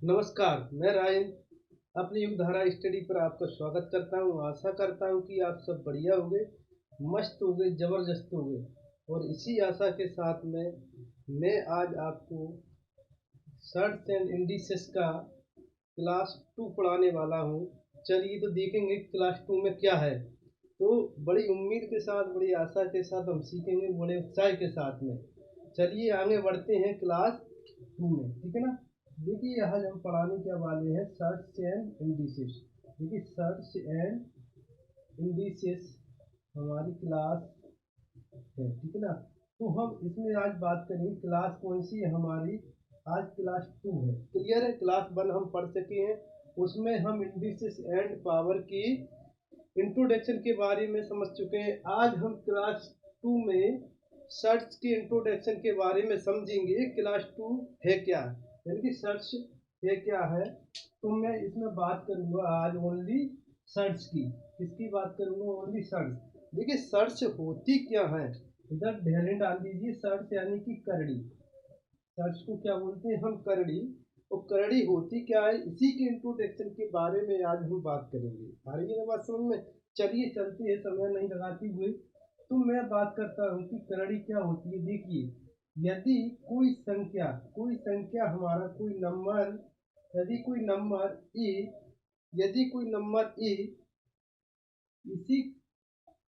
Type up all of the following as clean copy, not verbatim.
नमस्कार, मैं रायन अपनी युगधारा स्टडी पर आपका स्वागत करता हूँ। आशा करता हूँ कि आप सब बढ़िया होंगे, मस्त होंगे, ज़बरदस्त होंगे। और इसी आशा के साथ में मैं आज आपको सर्च एंड इंडिसेस का क्लास 2 पढ़ाने वाला हूँ। चलिए तो देखेंगे क्लास 2 में क्या है। तो बड़ी उम्मीद के साथ, बड़ी आशा के साथ हम सीखेंगे, बड़े उत्साह के साथ में। चलिए आगे बढ़ते हैं क्लास 2 में, ठीक है ना। देखिए आज हम पढ़ाने क्या वाले हैं, सर्च एंड इंडिसेस। देखिए सर्च एंड इंडिसेस हमारी क्लास है, ठीक है ना। तो हम इसमें आज बात करेंगे, क्लास कौन सी है हमारी, आज क्लास 2 है। क्लियर है, क्लास 1 हम पढ़ चुके हैं, उसमें हम इंडिसेस एंड पावर की इंट्रोडक्शन के बारे में समझ चुके हैं। आज हम क्लास 2 में सर्च के इंट्रोडक्शन के बारे में समझेंगे। क्लास 2 है क्या, यानी कि सर्च है क्या है। तो मैं इसमें बात करूंगा आज ओनली सर्च की। किसकी बात करूंगा, ओनली सर्च। देखिए सर्च होती क्या है, इधर ध्यान डाल दीजिए। सर्च यानी कि करड़ी, सर्च को क्या बोलते हैं हम, करड़ी। और करड़ी होती क्या है, इसी के इंट्रोडक्शन के बारे में आज हम बात करेंगे। आ रही है ना बात समझ में। चलिए चलते हैं समय नहीं लगाती हुए। तो मैं बात करता हूँ कि करड़ी क्या होती है। देखिए यदि कोई संख्या हमारा कोई नंबर, यदि कोई नंबर ए, यदि कोई नंबर ए इसी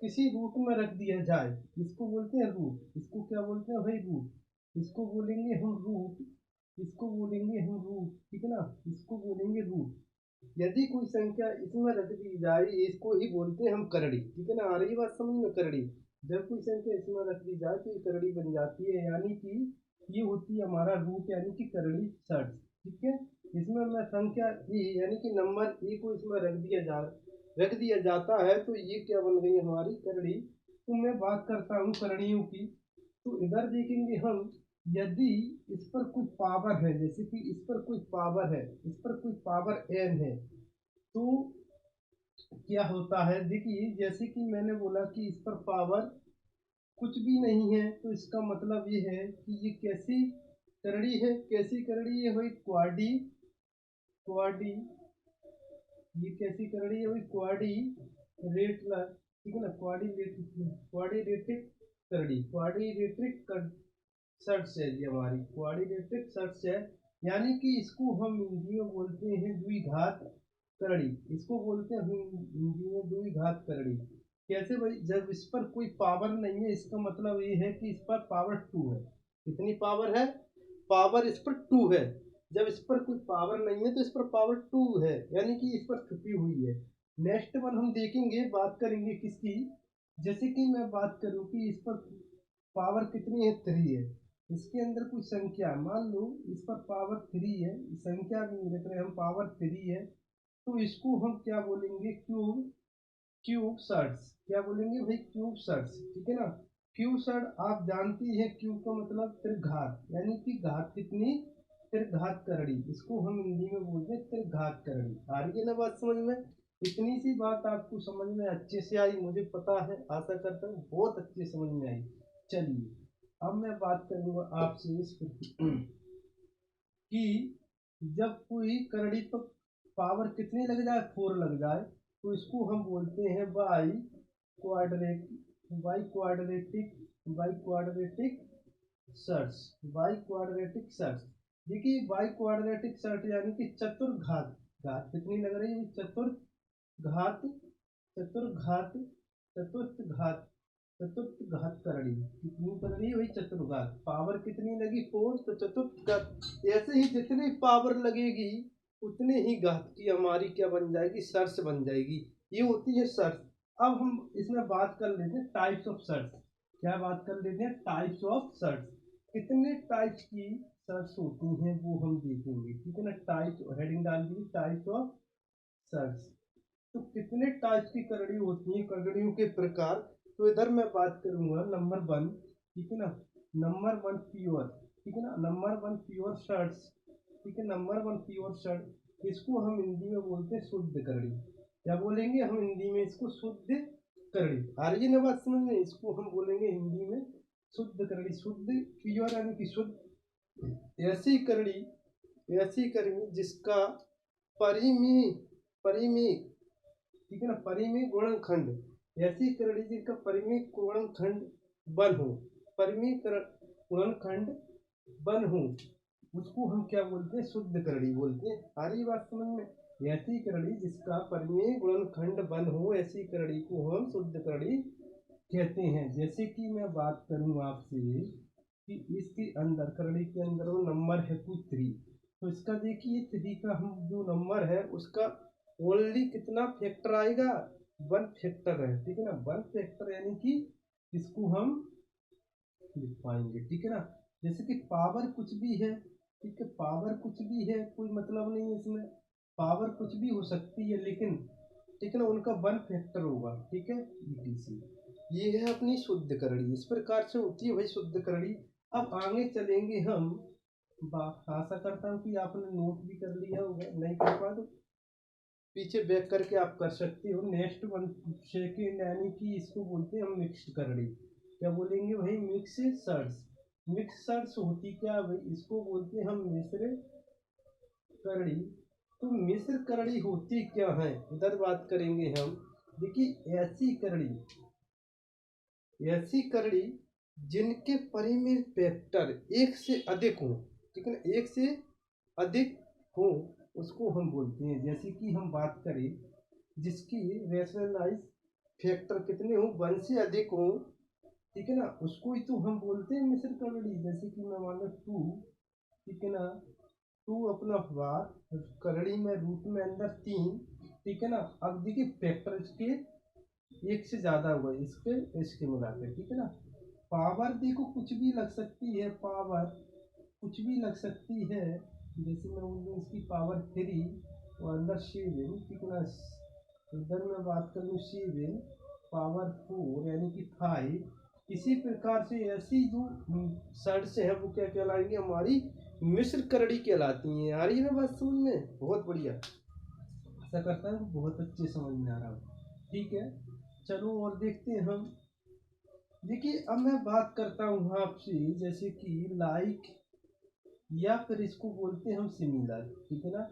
किसी रूट में रख दिया जाए, इसको बोलते हैं रूट। इसको क्या बोलते हैं भाई, रूट। इसको बोलेंगे हम रूट, इसको बोलेंगे हम रूट, ठीक है ना। इसको बोलेंगे रूट। यदि कोई संख्या इसमें रख दी जाए, इसको ही बोलते हैं हम करड़ी, ठीक है ना। आ रही बात समझ में, करड़ी। जब कोई संख्या इसमें रख दी जाए तो ये करड़ी बन जाती है, यानी कि ये होती है हमारा रूट, यानी कि करड़ी सर्च, ठीक है। इसमें मैं संख्या ए यानी कि नंबर ए को इसमें रख दिया जाता है तो ये क्या बन गई हमारी, करड़ी। तो मैं बात करता हूँ करणियों की। तो इधर देखेंगे हम, यदि इस पर कोई पावर है, जैसे कि इस पर कोई पावर है, इस पर कोई पावर n है, तो क्या होता है। देखिए जैसे कि मैंने बोला कि इस पर पावर कुछ भी नहीं है, तो इसका मतलब ये है कि ये कैसी करड़ी है, कैसी करड़ी है भाई, क्वाडी, क्वाडी। ये कैसी करड़ी है भाई, क्वाडी रेटलर, ठीक है ना। क्वाड्रिलेटिक करड़ी, क्वाड्रिलेटिक सर्च है ये हमारी, क्वाड्रिलेटिक सर्च है। यानी कि इसको हम हिंदी में बोलते हैं द्विघात करड़ी। इसको बोलते हैं हिंदी में द्विघात करड़ी। कैसे भाई, जब इस पर कोई पावर नहीं है, इसका मतलब ये है कि इस पर पावर 2 है। कितनी पावर है, पावर इस पर 2 है। जब इस पर कोई पावर नहीं है तो इस पर पावर 2 है, यानी कि इस पर छुपी हुई है। नेक्स्ट वन हम देखेंगे, बात करेंगे किसकी। जैसे कि मैं बात करूं कि इस पर पावर कितनी है, 3 है। इसके अंदर कोई संख्या, मान लो इस पर पावर 3 है, संख्या भी नहीं रख रहे हम, पावर 3 है। तो इसको हम क्या बोलेंगे, क्यूब, क्यूब सर्ट्स। क्या बोलेंगे भाई, क्यूब सर्ट्स, ठीक है ना। क्यूब सर्ट आप जानती है, क्यूब का मतलब त्रिघात, यानी कि घात कितनी, त्रिघात करड़ी। इसको हम हिंदी में बोलते हैं त्रिघात करड़ी। आ रही है ना बात समझ में। इतनी सी बात आपको समझ में अच्छे से आई, मुझे पता है, आशा करता हूँ बहुत अच्छे समझ में आई। चलिए अब मैं बात करूंगा आपसे इस पर कि जब कोई करड़ी पर पावर कितनी लग जाए, 4 लग जाए, तो इसको हम बोलते हैं by quadratic, by quadratic search, by quadratic search. देखिए बाई क्वाड्रेटिक सर्च यानी कि चतुर्घात, घात कितनी लग रही है, चतुर्घात, चतुर्घात, चतुर्थ घात, चतुर्थ घात करड़ी। कितनी करड़ी हुई, चतुर्घात। पावर कितनी लगी, 4, तो चतुर्थ घात। ऐसे ही जितनी पावर लगेगी उतने ही घात की हमारी क्या बन जाएगी, सर्च बन जाएगी। ये होती है सर्च। अब हम इसमें बात कर लेते हैं टाइप्स ऑफ सर्च। क्या बात कर लेते हैं, टाइप्स ऑफ सर्च। कितने टाइप्स की सर्च होती हैं वो हम देखेंगे, ठीक है ना। टाइप्स, हेडिंग डाल दी, टाइप्स ऑफ सर्च। तो कितने टाइप की करड़ी होती हैं, करड़ियों के प्रकार। तो इधर मैं बात करूंगा नंबर 1, ठीक है ना। नंबर 1 प्योर, ठीक है ना। नंबर 1 प्योर शर्ट्स, ठीक है। नंबर 1 प्योर शर्ट, इसको हम हिंदी में बोलते हैं शुद्ध करड़ी। क्या बोलेंगे हम हिंदी में, इसको शुद्ध करड़ी। आ रही है ना बात समझ में। इसको हम बोलेंगे हिंदी में शुद्ध करड़ी। शुद्ध प्योर यानी कि शुद्ध, ऐसी करड़ी ऐसी करणी जिसका परिमी परिमी ठीक है ना, परिमेय गुणनखंड, ऐसी करणी जिसका परिमेय गुणनखंड बन हो, परिमेय गुणनखंड बन हो, उसको हम क्या बोलते हैं? शुद्ध करणी बोलते हैं। आ रही बात समझ में? ऐसी करणी जिसका परिमेय गुणनखंड बन हो, ऐसी करणी को हम शुद्ध करणी कहते हैं। जैसे कि मैं बात करूं आपसे कि इसके अंदर, करणी के अंदर वो नंबर है कोई 3, तो इसका देखिए 3 का हम जो नंबर है उसका ओनली कितना फैक्टर आएगा? 1 फैक्टर है, ठीक है ना। 1 फैक्टर यानी कि इसको हम लिख पाएंगे, ठीक है ना। जैसे कि पावर कुछ भी है, ठीक है, पावर कुछ भी है, कोई मतलब नहीं है इसमें, पावर कुछ भी हो सकती है, लेकिन ठीक है ना, उनका 1 फैक्टर होगा, ठीक है। ETC ये है अपनी शुद्ध करणी, इस प्रकार से होती है भाई शुद्ध करणी। अब आगे चलेंगे हम, आशा करता हूँ कि आपने नोट भी कर लिया होगा, नहीं कर पा तो पीछे बैक करके आप कर सकते हो। नेक्स्ट 1 सेकेंड यानी कि इसको बोलते हैं हम मिक्स्ड करणी। क्या बोलेंगे भाई? Mix shirts. मिक्स सर्ट्स होती क्या भाई? इसको बोलते हैं हम मिश्र करणी। तो मिश्र करणी होती क्या है, इधर बात करेंगे हम। देखिए ऐसी करणी जिनके परिमेय फैक्टर 1 से अधिक हो, ठीक है ना, 1 से अधिक हो, उसको हम बोलते हैं। जैसे कि हम बात करें जिसकी रेशनलाइज फैक्टर कितने हो? 1 से अधिक हो, ठीक है ना, उसको ही तो हम बोलते हैं मिश्र करणी। जैसे कि मैं मान लो 2, ठीक है ना, 2 अपना बार करणी में रूट में अंदर 3, ठीक है ना। अब देखिए फैक्टर इसके 1 से ज्यादा हुआ इसके मिलाकर, ठीक है ना। पावर देखो कुछ भी लग सकती है, पावर कुछ भी लग सकती है। जैसे मैं बोल दूँ इसकी पावर 3 और अंदर 7, ठीक है ना। इधर मैं बात करूँ 7 पावर 4 यानी कि 5। इसी प्रकार से ऐसी जो शर्ट्स है वो क्या कहलाएंगे? हमारी मिश्र करणी कहलाती हैं। आ रही है ना बात समझ में? बहुत बढ़िया, ऐसा करता है बहुत अच्छे समझ में आ रहा हो, ठीक है। चलो और देखते हैं हम। देखिए अब मैं बात करता हूँ आपसे, जैसे कि लाइक या फिर इसको बोलते हैं हम सिमिलर, ठीक है ना।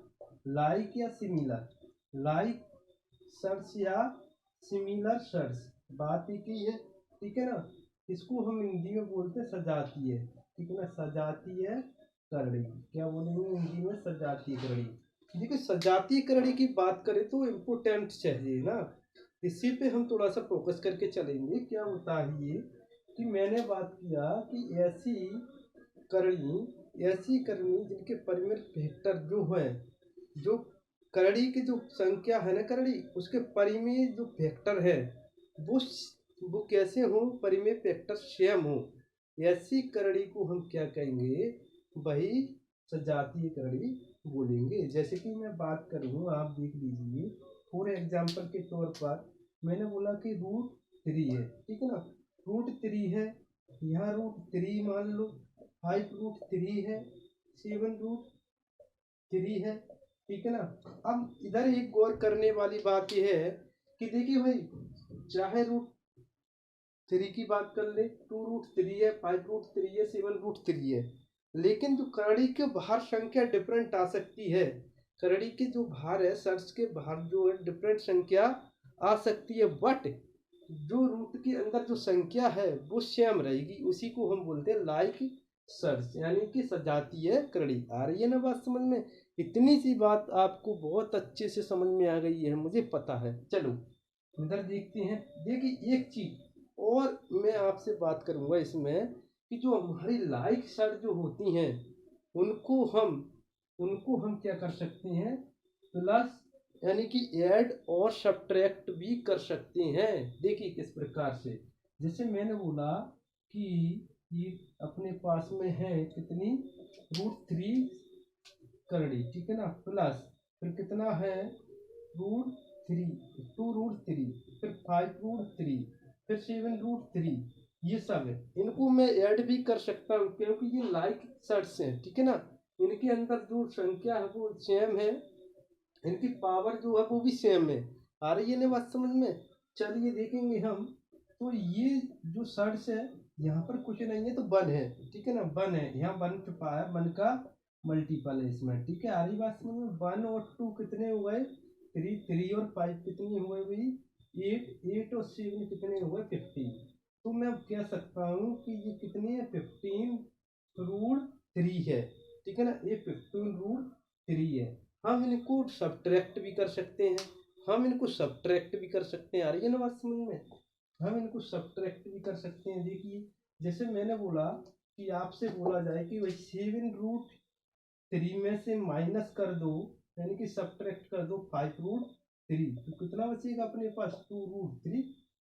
लाइक या सिमिलर, लाइक शर्ट्स या सिमिलर शर्ट्स, बात एक ही है, ठीक है ना। इसको हम हिंदी में बोलते हैं सजातीय, ठीक है ना, सजातीय करणी। क्या बोलेंगे हिंदी में? सजातीय करणी। देखिए सजातीय करणी की बात करें तो इम्पोर्टेंट चाहिए ना, इसी पे हम थोड़ा सा फोकस करके चलेंगे। क्या होता है ये कि मैंने बात किया कि ऐसी करणी जिनके परिमेय फैक्टर जो है, जो करणी की जो संख्या है ना, करणी उसके परिमेय जो फैक्टर है वो वो कैसे हो? परिमेय फैक्टर सेम हो, ऐसी करणी को हम क्या कहेंगे? वही सजातीय करणी बोलेंगे। जैसे कि मैं बात करूँ, आप देख लीजिए फॉर एग्जाम्पल के तौर पर, मैंने बोला कि √3 है, ठीक है ना, √3 है, यहाँ √3 मान लो, 5√3 है, 7√3 है, ठीक है ना। अब इधर एक गौर करने वाली बात यह है कि देखिए भाई, चाहे √3 की बात कर ले, 2√3 है, 5√3 है, 7√3 है, लेकिन जो करणी के बाहर संख्या डिफरेंट आ सकती है। करणी के जो बाहर है, सर्च के बाहर जो है डिफरेंट संख्या आ सकती है, बट जो रूट के अंदर जो संख्या है वो सेम रहेगी। उसी को हम बोलते हैं लाइक सर्च, यानी कि सजातीय करणी। आ रही है ना बात समझ में? इतनी सी बात आपको बहुत अच्छे से समझ में आ गई है, मुझे पता है। चलो इधर देखते हैं। देखिए एक चीज और मैं आपसे बात करूंगा इसमें कि जो हमारी लाइक शर्ट जो होती हैं उनको हम क्या कर सकते हैं? प्लस यानी कि ऐड और सब्ट्रैक्ट भी कर सकते हैं। देखिए किस प्रकार से, जैसे मैंने बोला कि ये अपने पास में है कितनी? √3 करणी, ठीक है ना, प्लस फिर कितना है? √3, 2√3, फिर 5√3, फिर 7√3, ये सब है। इनको मैं ऐड भी कर सकता हूँ क्योंकि ये लाइक शर्ट्स हैं, ठीक है ना। इनके अंदर जो संख्या है वो सेम है, इनकी पावर जो है वो भी सेम है। आ रही है ना बात समझ में? चलिए देखेंगे हम। तो ये जो शर्ट्स है, यहाँ पर कुछ नहीं है तो 1 है, ठीक है ना, 1 है, यहाँ 1 छुपा है, 1 का मल्टीपल है इसमें, ठीक है। आ रही बात समझ में। 1 और 2 कितने हो गए 3, 3 और 5 कितने हुए भाई 8, 8 और 7 कितने हुए 15। तो मैं अब कह सकता हूँ कि ये कितने हैं 15√3 है, ठीक है ना। ये 15√3 है। हम इनको सब्ट्रैक्ट भी कर सकते हैं, हम इनको सब्ट्रैक्ट भी कर सकते हैं। आ रही है ना बात समझ में। हम इनको सब्ट्रैक्ट भी कर सकते हैं। देखिए जैसे मैंने बोला कि आपसे बोला जाए कि भाई 7√3 में से माइनस कर दो, यानी कि सब्ट्रैक्ट कर दो 5√3, तो कितना बचेगा अपने पास 2√3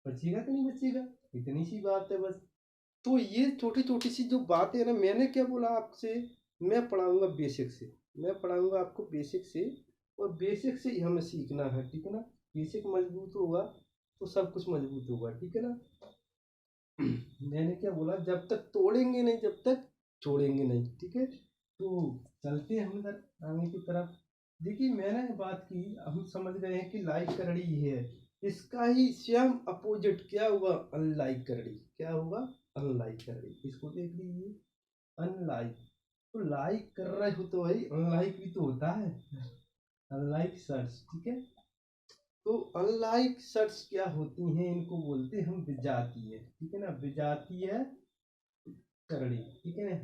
बचेगा कि नहीं बचेगा। इतनी सी बात है बस। तो ये छोटी छोटी सी जो बात है ना, मैंने क्या बोला आपसे, मैं पढ़ाऊंगा बेसिक से, मैं पढ़ाऊंगा आपको बेसिक से, और बेसिक से ही हमें सीखना है, ठीक है ना। बेसिक मजबूत होगा तो सब कुछ मजबूत होगा, ठीक है ना। मैंने क्या बोला, जब तक तोड़ेंगे नहीं जब तक छोड़ेंगे नहीं, ठीक है। तो चलते हैं हम इधर आगे की तरफ। देखिए मैंने बात की, हम समझ गए हैं कि लाइक करड़ी है, इसका ही सेम अपोजिट क्या होगा अनलाइक करड़ी, क्या होगा अनलाइक करड़ी। इसको देख लीजिए अनलाइक, तो लाइक कर रहे हो तो भाई अनलाइक भी तो होता है, अनलाइक सर्च, ठीक है। तो अनलाइक सर्च क्या होती हैं, इनको बोलते हैं हम विजातीय, ठीक है ना, विजातीय करड़ी, ठीक है ना।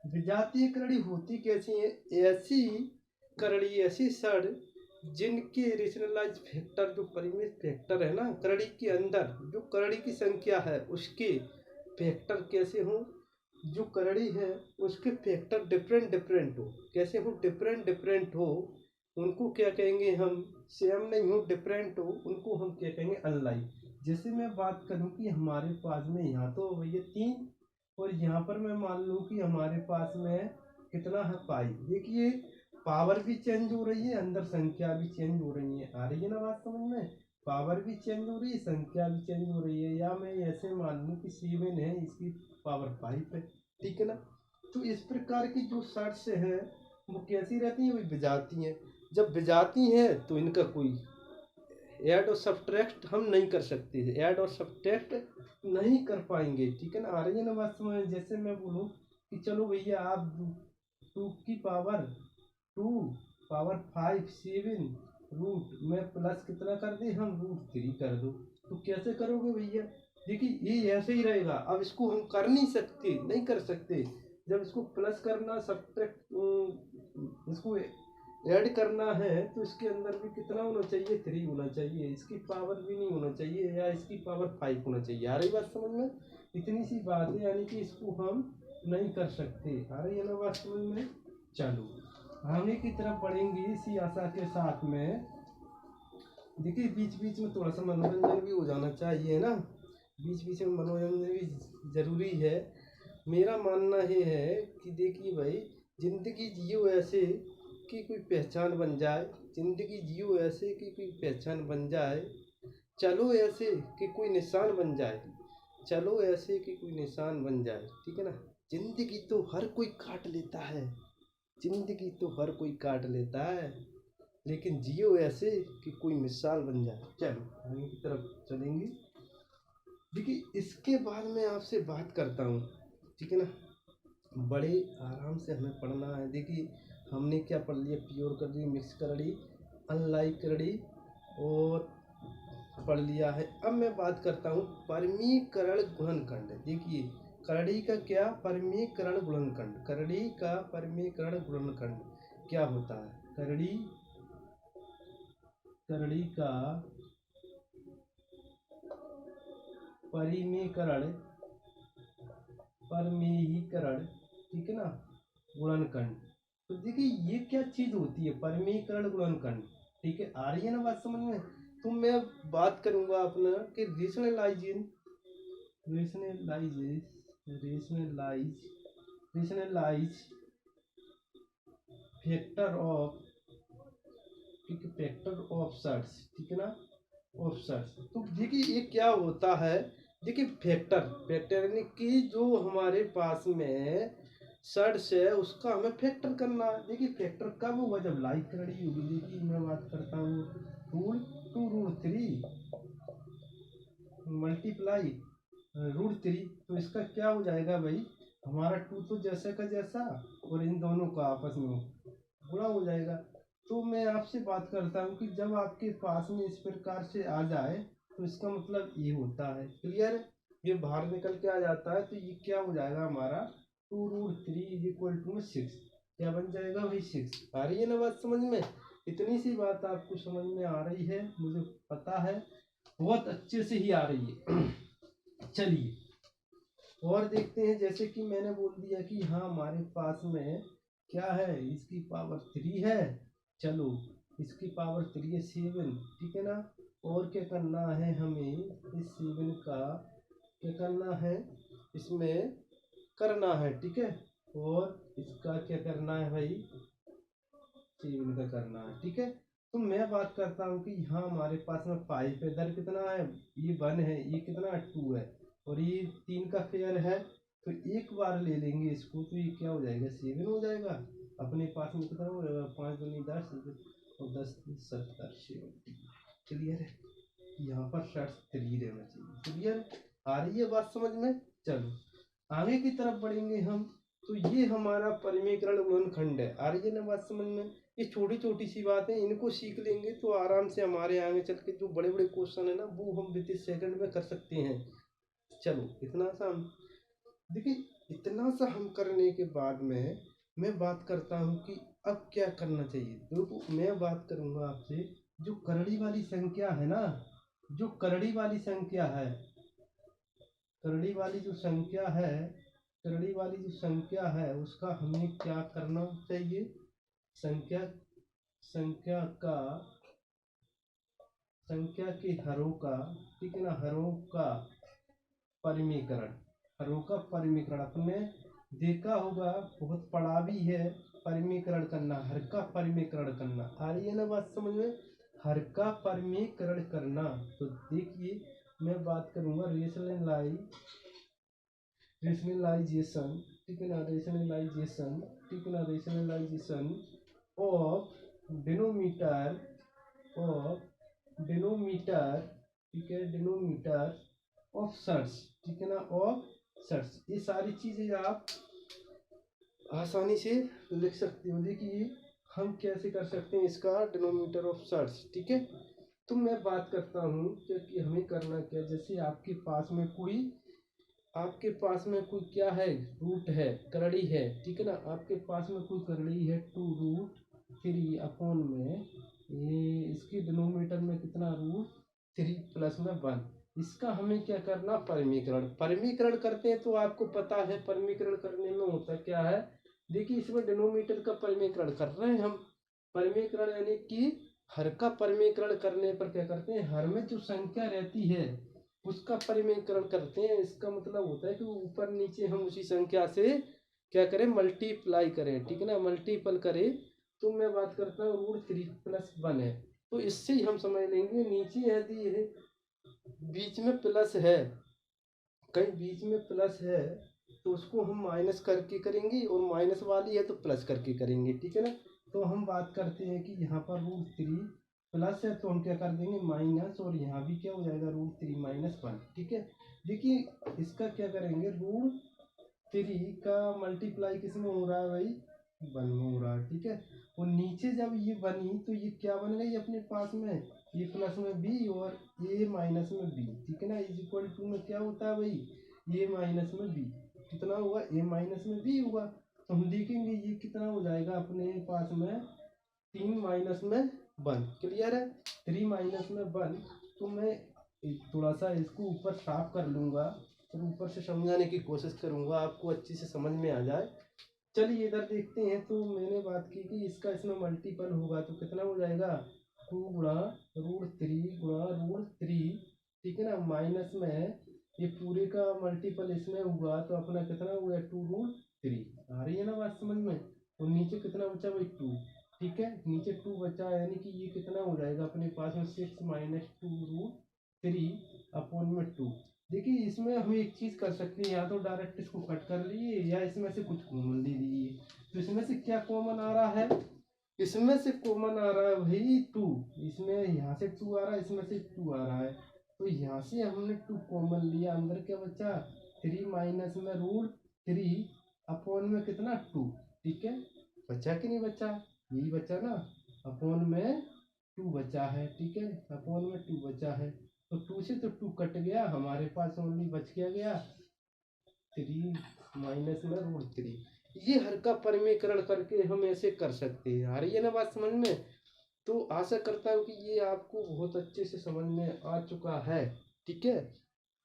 विजातीय करड़ी होती कैसी है, ऐसी करड़ी, ऐसी सड़ जिनके रेशनलाइज फैक्टर, जो परिमेय फैक्टर है ना करड़ी के अंदर, जो करड़ी की संख्या है उसके फैक्टर कैसे हो, जो करड़ी है उसके फैक्टर डिफरेंट डिफरेंट हो, कैसे हो डिफरेंट डिफरेंट हो, उनको क्या कहेंगे हम, सेम नहीं हो डिफरेंट हो, उनको हम क्या कहेंगे अनलाइक। जैसे मैं बात करूं कि हमारे पास में यहाँ तो भैया 3, और यहाँ पर मैं मान लूँ कि हमारे पास में कितना है पाई। देखिए पावर भी चेंज हो रही है, अंदर संख्या भी चेंज हो रही है। आ रही है ना बात समझ में। पावर भी चेंज हो रही है, संख्या भी चेंज हो रही है। या मैं ऐसे मान लूँ कि 7 है, इसकी पावर 5 है, ठीक है ना। तो इस प्रकार की जो शर्ट्स हैं वो कैसी रहती हैं, वही विजाती हैं। जब विजाती हैं तो इनका कोई ऐड और सब्ट्रैक्ट हम नहीं कर सकते, ऐड और सब्ट्रैक्ट नहीं कर पाएंगे, ठीक है ना। आ रही है ना बात समझ। जैसे मैं बोलूँ कि चलो भैया आप 2 की पावर 2 पावर 5 7 रूट में प्लस कितना कर दे हम √3 कर दो, तो कैसे करोगे भैया। देखिए ये ऐसे ही रहेगा। अब इसको हम कर नहीं सकते, नहीं कर सकते। जब इसको प्लस करना सब्ट्रैक्ट इसको ऐड करना है तो इसके अंदर भी कितना होना चाहिए 3 होना चाहिए, इसकी पावर भी नहीं होना चाहिए, या इसकी पावर 5 होना चाहिए। आ रही बात समझ में। इतनी सी बात है, यानी कि इसको हम नहीं कर सकते। आ रही है ना बात समझ में। चलो आगे की तरफ बढ़ेंगे इसी आशा के साथ में। देखिए बीच बीच में थोड़ा सा मनोरंजन भी हो जाना चाहिए ना, बीच बीच में मनोरंजन भी जरूरी है। मेरा मानना ये है कि देखिए भाई, जिंदगी जियो ऐसे कि कोई पहचान बन जाए, जिंदगी जियो ऐसे कि कोई पहचान बन जाए, चलो ऐसे कि कोई निशान बन जाए, चलो ऐसे कि कोई निशान बन जाए, ठीक है ना। जिंदगी तो हर कोई काट लेता है, जिंदगी तो हर कोई काट लेता है, लेकिन जियो ऐसे कि कोई मिसाल बन जाए। चलो आगे की तरफ चलेंगे। देखिए इसके बाद मैं आपसे बात करता हूँ, ठीक है ना। बड़े आराम से हमें पढ़ना है। देखिए हमने क्या पढ़ लिया, प्योर करड़ी, मिक्स करड़ी, अनलाइक करड़ी और पढ़ लिया है। अब मैं बात करता हूँ परमीकरण गुणनखंड। देखिए करड़ी का क्या परमीकरण गुणनखंड, करड़ी का परमीकरण गुणनखंड क्या होता है। करड़ी का परिमीकरण, परमीकरण, ठीक है ना, गुणनखंड। तो देखिए ये क्या चीज होती है परमीकरण गुणनखंड, ठीक है। आ रही है ना बात समझ में। तो मैं बात करूंगा अपना कि रेशनलाइज फैक्टर ऑफ, ठीक है, फैक्टर ऑफ सर्च, ठीक है ना, ऑफ सर्च। तो देखिए ये क्या होता है, देखिए फैक्टर, फैक्टर यानी कि जो हमारे पास में सर्च है उसका हमें फैक्टर करना है। देखिए फैक्टर कब होगा, जब लाइक करड़ी होगी। देखिए मैं बात करता हूँ √2 √3 मल्टीप्लाई √3, तो इसका क्या हो जाएगा भाई हमारा 2 तो जैसा का जैसा और इन दोनों का आपस में गुणा हो जाएगा। तो मैं आपसे बात करता हूँ कि जब आपके पास में इस प्रकार से आ जाए तो इसका मतलब ये होता है। क्लियर? ये बाहर निकल के आ जाता है तो ये क्या हो जाएगा हमारा 2√3 इज इक्वल टू 6। क्या बन जाएगा भाई 6। आ रही है ना बात समझ में? इतनी सी बात आपको समझ में आ रही है, मुझे पता है बहुत अच्छे से ही आ रही है। चलिए और देखते हैं। जैसे कि मैंने बोल दिया कि हाँ हमारे पास में क्या है, इसकी पावर 3 है। चलो इसकी पावर 3 है 7, ठीक है ना। और क्या करना है हमें, इस 7 का क्या करना है, इसमें करना है, ठीक है। और इसका क्या करना है भाई, 7 का करना है, ठीक है। तो मैं बात करता हूँ कि यहाँ हमारे पास में 5 है, इधर कितना है, ये 1 है, ये कितना 2 है, और ये 3 का फेयर है। तो एक बार ले लेंगे इसको तो ये क्या हो जाएगा 7 हो जाएगा। अपने पास में कितना हो जाएगा, 5 दूनी 10 और 10 70 70। क्लियर है? यहाँ पर शर्ट 3 रहना चाहिए। क्लियर? आ रही है बात समझ में? चलो आगे की तरफ बढ़ेंगे हम। तो ये हमारा परिमीकरण गुणनखंड है। आ रही है ना बात समझ में? ये छोटी छोटी सी बातें, इनको सीख लेंगे तो आराम से हमारे आगे चल के जो बड़े बड़े क्वेश्चन है ना वो हम विद सेकंड में कर सकते हैं। चलो इतना सा हम देखिए, इतना सा हम करने के बाद में मैं बात करता हूँ कि अब क्या करना चाहिए। देखो मैं बात करूँगा आपसे, जो करड़ी वाली संख्या है ना, जो करड़ी वाली संख्या है, करड़ी वाली जो संख्या है, करड़ी वाली जो संख्या है उसका हमें क्या करना चाहिए। संख्या संख्या का संख्या के हरों का, ठीक है ना, हरों का परिमीकरण, हरों का परिमीकरण अपने देखा होगा, बहुत पढ़ा भी है। परिमीकरण करना, हर का परिमीकरण करना। आ रही है ना बात समझ में? हर का परिमीकरण करना। तो देखिए मैं बात करूंगा रेशनलाइजेशन, ठीक है ना, रेशनलाइजेशन, ठीक है ना, rationalisation of denominator, of denominator, ठीक है, डिनोमीटर ऑफ सर्च, ठीक है ना, ऑफ सर्च। ये सारी चीजें आप आसानी से लिख सकते हो। देखिए हम कैसे कर सकते हैं इसका डिनोमीटर ऑफ सर्च, ठीक है। तो मैं बात करता हूँ कि हमें करना क्या। जैसे आपके पास में कोई क्या है, रूट है, करड़ी है, ठीक है ना, आपके पास में कोई करड़ी है 2√3 अपॉन में ये इसकी डिनोमीटर में कितना √3 प्लस में 1। इसका हमें क्या करना, परिमीकरण। परिमीकरण करते हैं तो आपको पता है परिमीकरण करने में होता क्या है। देखिए इसमें डिनोमीटर का परिमीकरण कर रहे हैं हम। परिमीकरण यानी कि हर का परिमीकरण करने पर क्या करते हैं, हर में जो संख्या रहती है उसका परिमीकरण करते हैं। इसका मतलब होता है कि ऊपर नीचे हम उसी संख्या से क्या करें, मल्टीप्लाई करें, ठीक है ना, मल्टीपल करें। तो मैं बात करता हूँ √3 प्लस 1 है, तो इससे ही हम समझ लेंगे। नीचे यदि ये बीच में प्लस है, कहीं बीच में प्लस है तो उसको हम माइनस करके करेंगे, और माइनस वाली है तो प्लस करके करेंगे, ठीक है ना। तो हम बात करते हैं कि यहाँ पर √3 प्लस है तो हम क्या कर देंगे माइनस, और यहाँ भी क्या हो जाएगा √3 माइनस 1, ठीक है। देखिए इसका क्या करेंगे, √3 का मल्टीप्लाई किस में हो रहा है भाई, 1 में हो रहा है, ठीक है। और नीचे जब ये बनी तो ये क्या बन गई अपने पास में, ये प्लस में बी और ए माइनस में बी, ठीक है ना, इज इक्वल टू में क्या होता है भाई, ए माइनस में बी। कितना हुआ, ए माइनस में बी हुआ। तो हम देखेंगे ये कितना हो जाएगा अपने पास में 3 माइनस में 1। क्लियर है? 3 माइनस में 1। तो मैं थोड़ा सा इसको ऊपर साफ कर लूँगा और ऊपर से समझाने की कोशिश करूँगा, आपको अच्छी से समझ में आ जाए। चलिए इधर देखते हैं। तो मैंने बात की कि इसका इसमें मल्टीपल होगा तो कितना हो जाएगा, 2 गुणा √3 गुणा √3, ठीक है ना, माइनस में ये पूरे का मल्टीपल इसमें हुआ तो अपना कितना हुआ 2√3। आ रही है ना बात समझ में? और नीचे कितना बचा भाई 2, ठीक है, नीचे 2 बचा, यानी कि ये कितना हो जाएगा अपने पास में 6 माइनस 2√3 अपॉन में 2। देखिए इसमें हम एक चीज कर सकते हैं, या तो डायरेक्ट इसको कट कर लिए या इसमें से कुछ कॉमन ले लीजिए। तो इसमें से क्या कॉमन आ रहा है, इसमें से कॉमन आ रहा है भाई 2। इसमें यहाँ से 2 आ रहा है, इसमें से 2 आ रहा है, तो यहाँ से हमने 2 कॉमन लिया, अंदर क्या बचा 3 माइनस में 3 में कितना 2, ठीक है, बचा कि नहीं बचा, यही बचा ना, अपॉन में 2 बचा है, ठीक है, अपॉन में 2 बचा है, तो 2 से तो 2 कट गया, हमारे पास ओनली बच गया 3 माइनस में √3। ये हर का परिमेयकरण करके हम ऐसे कर सकते हैं। आ रही है ना बात समझ में? तो आशा करता हूँ कि ये आपको बहुत अच्छे से समझ में आ चुका है, ठीक है।